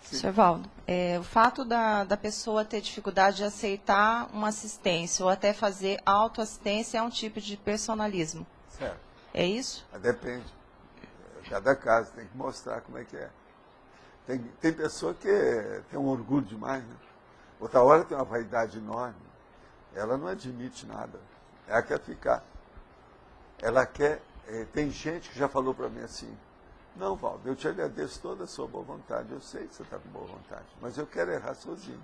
Sr. Valdo, o fato da pessoa ter dificuldade de aceitar uma assistência ou até fazer autoassistência é um tipo de personalismo. Certo. É isso? Depende. Cada caso tem que mostrar como é que é. Tem pessoa que tem um orgulho demais, né? Outra hora tem uma vaidade enorme. Ela não admite nada. Ela quer ficar. Ela quer... tem gente que já falou para mim assim, não, Valdo, eu te agradeço toda a sua boa vontade. Eu sei que você está com boa vontade, mas eu quero errar sozinho.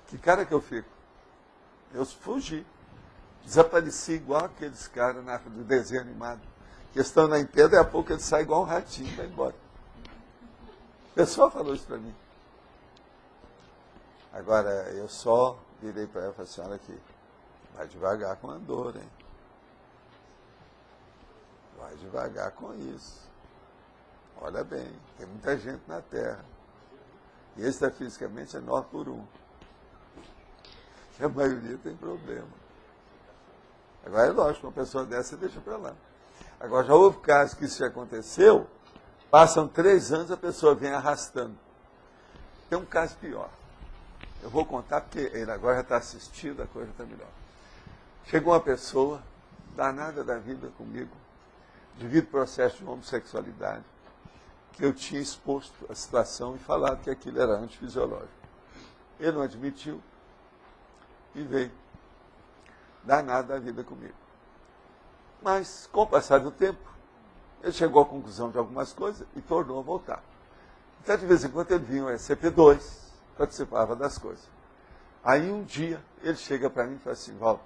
Que cara que eu fico? Eu fugi. Desapareci igual aqueles caras do desenho animado. Que estão na pé, daí a pouco ele sai igual um ratinho e vai embora. O pessoal falou isso para mim. Agora, eu só virei para ela e falei assim, olha aqui, vai devagar com a dor, hein? Vai devagar com isso. Olha bem, tem muita gente na Terra. E extrafisicamente é 9 por 1. E a maioria tem problema. Agora é lógico, uma pessoa dessa deixa para lá. Agora já houve casos que isso já aconteceu, passam 3 anos a pessoa vem arrastando. Tem um caso pior. Eu vou contar porque ele agora já está assistindo, a coisa está melhor. Chegou uma pessoa, danada da vida comigo, devido ao processo de homossexualidade, que eu tinha exposto a situação e falado que aquilo era antifisiológico. Ele não admitiu e veio danado da vida comigo. Mas, com o passar do tempo, ele chegou à conclusão de algumas coisas e tornou a voltar. Então, de vez em quando, ele vinha ao SCP-2, participava das coisas. Aí, um dia, ele chega para mim e fala assim, Valdo,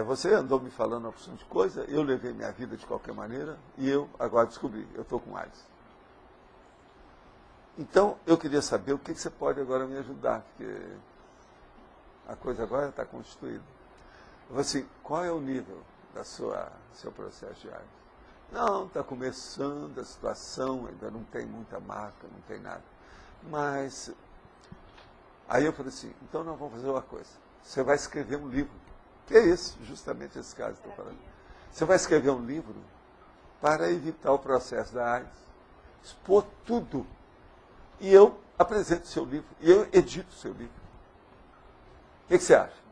você andou me falando uma porção de coisa, eu levei minha vida de qualquer maneira e eu agora descobri, eu estou com AIDS. Então, eu queria saber o que você pode agora me ajudar, porque a coisa agora está constituída. Eu falei assim, qual é o nível da seu processo de AIDS? Não, está começando a situação, ainda não tem muita marca, não tem nada. Mas, aí eu falei assim, então nós vamos fazer uma coisa, você vai escrever um livro. Que é isso, justamente esse caso que eu estou falando. Você vai escrever um livro para evitar o processo da AIDS, expor tudo. E eu apresento o seu livro, e eu edito o seu livro. O que você acha?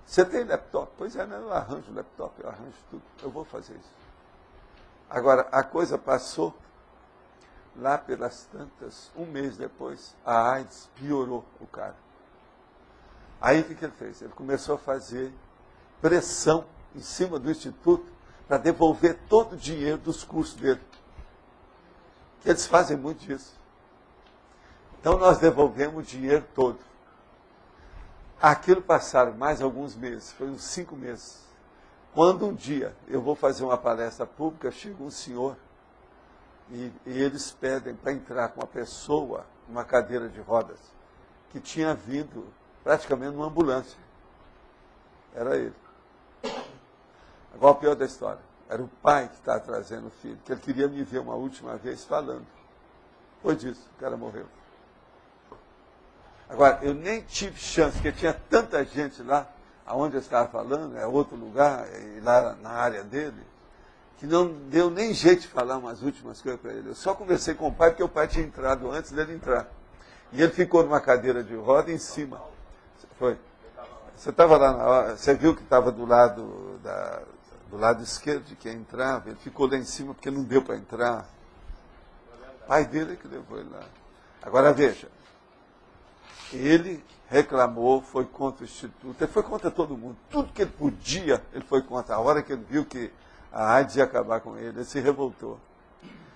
Você tem laptop? Pois é, eu arranjo o laptop, eu arranjo tudo. Eu vou fazer isso. Agora, a coisa passou, lá pelas tantas, um mês depois, a AIDS piorou o cara. Aí o que ele fez? Ele começou a fazer pressão em cima do Instituto para devolver todo o dinheiro dos cursos dele. Eles fazem muito disso. Então nós devolvemos o dinheiro todo. Aquilo passaram mais alguns meses, foi uns 5 meses. Quando um dia eu vou fazer uma palestra pública, chega um senhor e eles pedem para entrar com uma pessoa, numa cadeira de rodas, que tinha vindo praticamente numa ambulância. Era ele. Agora o pior da história. Era o pai que estava trazendo o filho, que ele queria me ver uma última vez falando. Foi disso, o cara morreu. Agora, eu nem tive chance, porque tinha tanta gente lá, aonde eu estava falando, é outro lugar, lá na área dele, que não deu nem jeito de falar umas últimas coisas para ele. Eu só conversei com o pai, porque o pai tinha entrado antes dele entrar. E ele ficou numa cadeira de roda em cima. Foi. Você estava lá na hora, você viu que estava do lado esquerdo de quem entrava, ele ficou lá em cima porque não deu para entrar. O pai dele é que levou ele lá. Agora veja, ele reclamou, foi contra o Instituto, ele foi contra todo mundo. Tudo que ele podia, ele foi contra. A hora que ele viu que a AIDS ia acabar com ele se revoltou.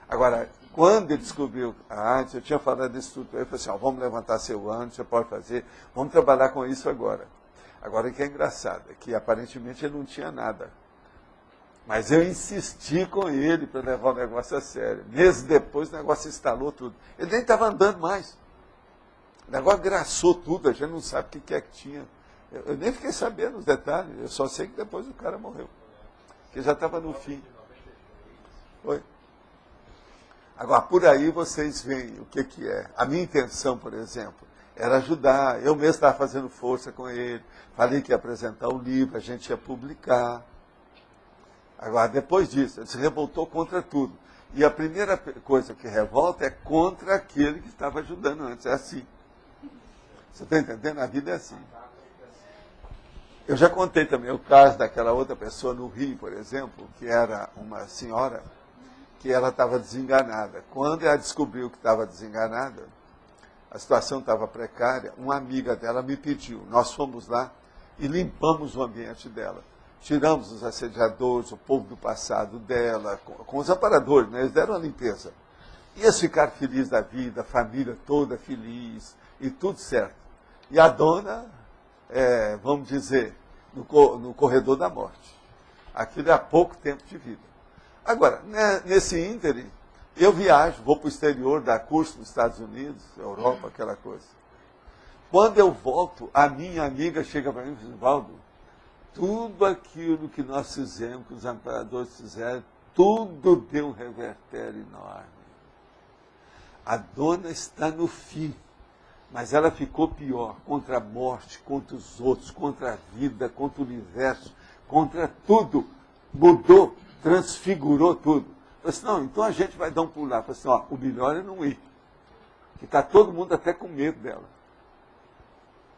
Agora, quando ele descobriu a AIDS, eu tinha falado disso tudo para ele, falei assim, vamos levantar seu ano, você pode fazer, vamos trabalhar com isso agora. Agora, o que é engraçado é que aparentemente ele não tinha nada. Mas eu insisti com ele para levar o negócio a sério. Meses depois o negócio instalou tudo. Ele nem estava andando mais. O negócio graçou tudo, a gente não sabe o que é que tinha. Eu nem fiquei sabendo os detalhes, eu só sei que depois o cara morreu. Porque já estava no fim. Foi. Agora, por aí vocês veem o que é. A minha intenção, por exemplo, era ajudar. Eu mesmo estava fazendo força com ele. Falei que ia apresentar o livro, a gente ia publicar. Agora, depois disso, ele se revoltou contra tudo. E a primeira coisa que revolta é contra aquele que estava ajudando antes. É assim. Você está entendendo? A vida é assim. Eu já contei também o caso daquela outra pessoa no Rio, por exemplo, que era uma senhora que ela estava desenganada. Quando ela descobriu que estava desenganada, a situação estava precária, uma amiga dela me pediu. Nós fomos lá e limpamos o ambiente dela. Tiramos os assediadores, o povo do passado dela, com os aparadores, né? Eles deram a limpeza. Ia ficar feliz da vida, a família toda feliz, e tudo certo. E a dona, vamos dizer, no corredor da morte. Aquilo é há pouco tempo de vida. Agora, nesse ínterim, eu viajo, vou para o exterior, dar curso nos Estados Unidos, Europa, aquela coisa. Quando eu volto, a minha amiga chega para mim e diz, Valdo, tudo aquilo que nós fizemos, que os amparadores fizeram, tudo deu um revertério enorme. A dona está no fim, mas ela ficou pior, contra a morte, contra os outros, contra a vida, contra o universo, contra tudo. Mudou, transfigurou tudo. Eu disse, não, então a gente vai dar um pulo lá. Eu falei assim, ó, o melhor é não ir, que está todo mundo até com medo dela.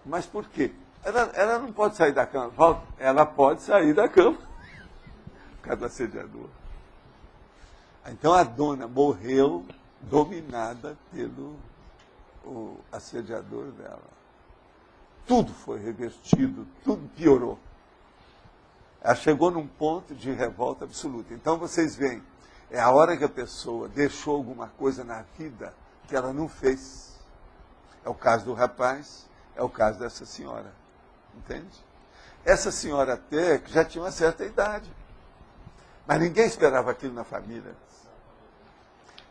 Mas por quê? Ela não pode sair da cama. Ela pode sair da cama. Por causa do assediador. Então a dona morreu dominada pelo assediador dela. Tudo foi revertido, tudo piorou. Ela chegou num ponto de revolta absoluta. Então vocês veem, é a hora que a pessoa deixou alguma coisa na vida que ela não fez. É o caso do rapaz, é o caso dessa senhora. Entende? Essa senhora até que já tinha uma certa idade. Mas ninguém esperava aquilo na família.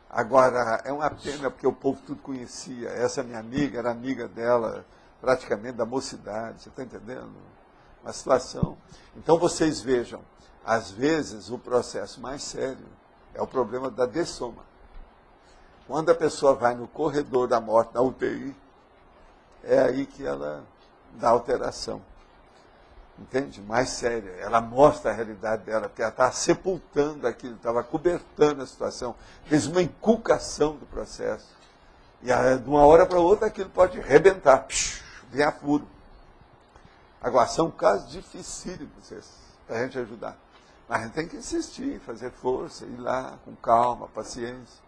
Agora, é uma pena porque o povo tudo conhecia. Essa minha amiga era amiga dela, praticamente da mocidade. Você está entendendo? Uma situação. Então vocês vejam, às vezes o processo mais sério é o problema da dessoma. Quando a pessoa vai no corredor da morte, na UTI, é aí que ela dá alteração. Entende? Mais séria. Ela mostra a realidade dela, porque ela está sepultando aquilo, estava cobertando a situação, fez uma inculcação do processo. E de uma hora para outra aquilo pode rebentar, vem a furo. Agora, são casos dificílimos para a gente ajudar. Mas a gente tem que insistir, fazer força, ir lá com calma, paciência.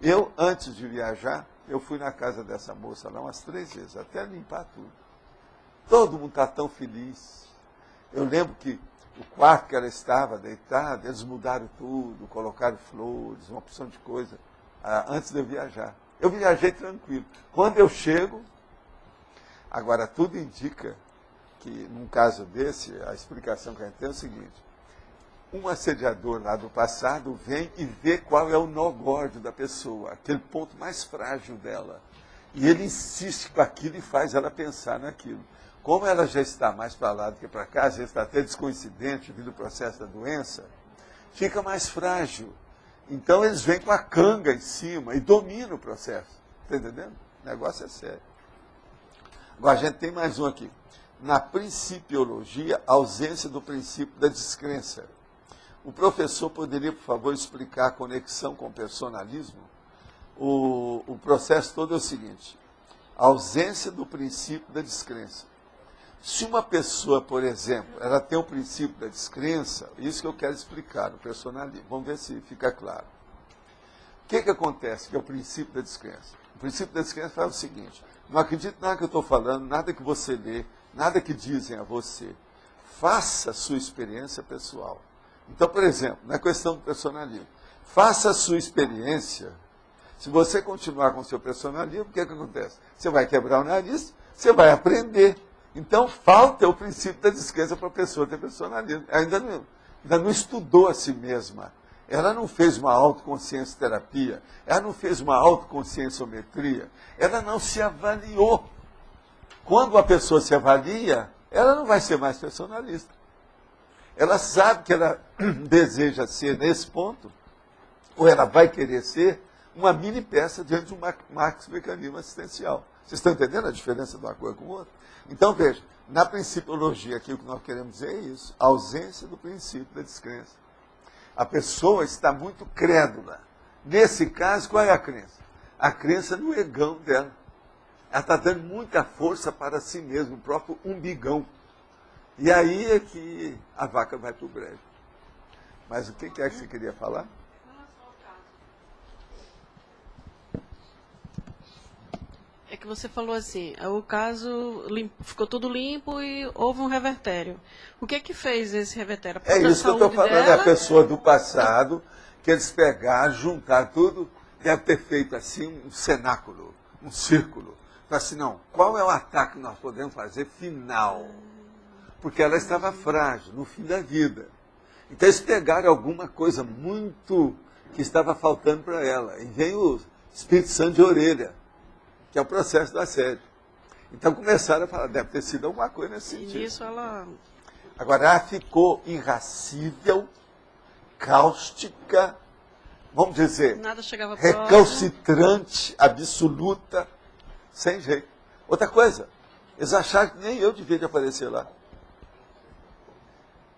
Eu, antes de viajar, eu fui na casa dessa moça lá umas 3 vezes, até limpar tudo. Todo mundo está tão feliz. Eu lembro que o quarto que ela estava deitada, eles mudaram tudo, colocaram flores, uma opção de coisa, antes de eu viajar. Eu viajei tranquilo. Quando eu chego, agora tudo indica que, num caso desse, a explicação que a gente tem é o seguinte: um assediador lá do passado vem e vê qual é o nó gordo da pessoa, aquele ponto mais frágil dela. E ele insiste com aquilo e faz ela pensar naquilo. Como ela já está mais para lá do que para cá, já está até descoincidente devido ao processo da doença, fica mais frágil. Então eles vêm com a canga em cima e dominam o processo. Está entendendo? O negócio é sério. Agora a gente tem mais um aqui. Na principiologia, ausência do princípio da descrença. O professor poderia, por favor, explicar a conexão com o personalismo? O processo todo é o seguinte: a ausência do princípio da descrença. Se uma pessoa, por exemplo, ela tem o princípio da descrença, isso que eu quero explicar no personalismo. Vamos ver se fica claro. O que acontece que é o princípio da descrença? O princípio da descrença fala o seguinte: não acredite em nada que eu estou falando, nada que você lê, nada que dizem a você. Faça a sua experiência pessoal. Então, por exemplo, na questão do personalismo, faça a sua experiência. Se você continuar com o seu personalismo, o que acontece? Você vai quebrar o nariz, você vai aprender. Então, falta o princípio da descrença para a pessoa ter personalismo. Ainda não estudou a si mesma. Ela não fez uma autoconsciência terapia. Ela não fez uma autoconscienciometria. Ela não se avaliou. Quando a pessoa se avalia, ela não vai ser mais personalista. Ela sabe que ela deseja ser, nesse ponto, ou ela vai querer ser, uma mini peça diante de um mecanismo assistencial. Vocês estão entendendo a diferença de uma coisa com outra? Então, veja, na principiologia, aqui o que nós queremos dizer é isso: a ausência do princípio da descrença. A pessoa está muito crédula. Nesse caso, qual é a crença? A crença no egão dela. Ela está dando muita força para si mesma, o próprio umbigão. E aí é que a vaca vai para o brejo. Mas o que é que você queria falar? É que você falou assim, o caso ficou tudo limpo e houve um revertério. O que é que fez esse revertério? É isso que eu estou falando, é a pessoa do passado, que eles pegaram, juntaram tudo, deve ter feito assim um cenáculo, um círculo. Falaram assim, não, qual é o ataque que nós podemos fazer final? Porque ela estava frágil, no fim da vida. Então eles pegaram alguma coisa muito que estava faltando para ela. E vem o Espírito Santo de orelha, que é o processo do assédio. Então começaram a falar, deve ter sido alguma coisa nesse sentido. E nisso ela... Agora ela ficou irracível, cáustica, vamos dizer, Nada chegava recalcitrante, absoluta, sem jeito. Outra coisa, eles acharam que nem eu devia de aparecer lá.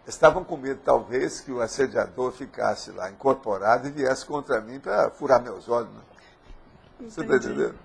Estavam com medo, talvez, que o assediador ficasse lá incorporado e viesse contra mim para furar meus olhos. Né? Você está entendendo?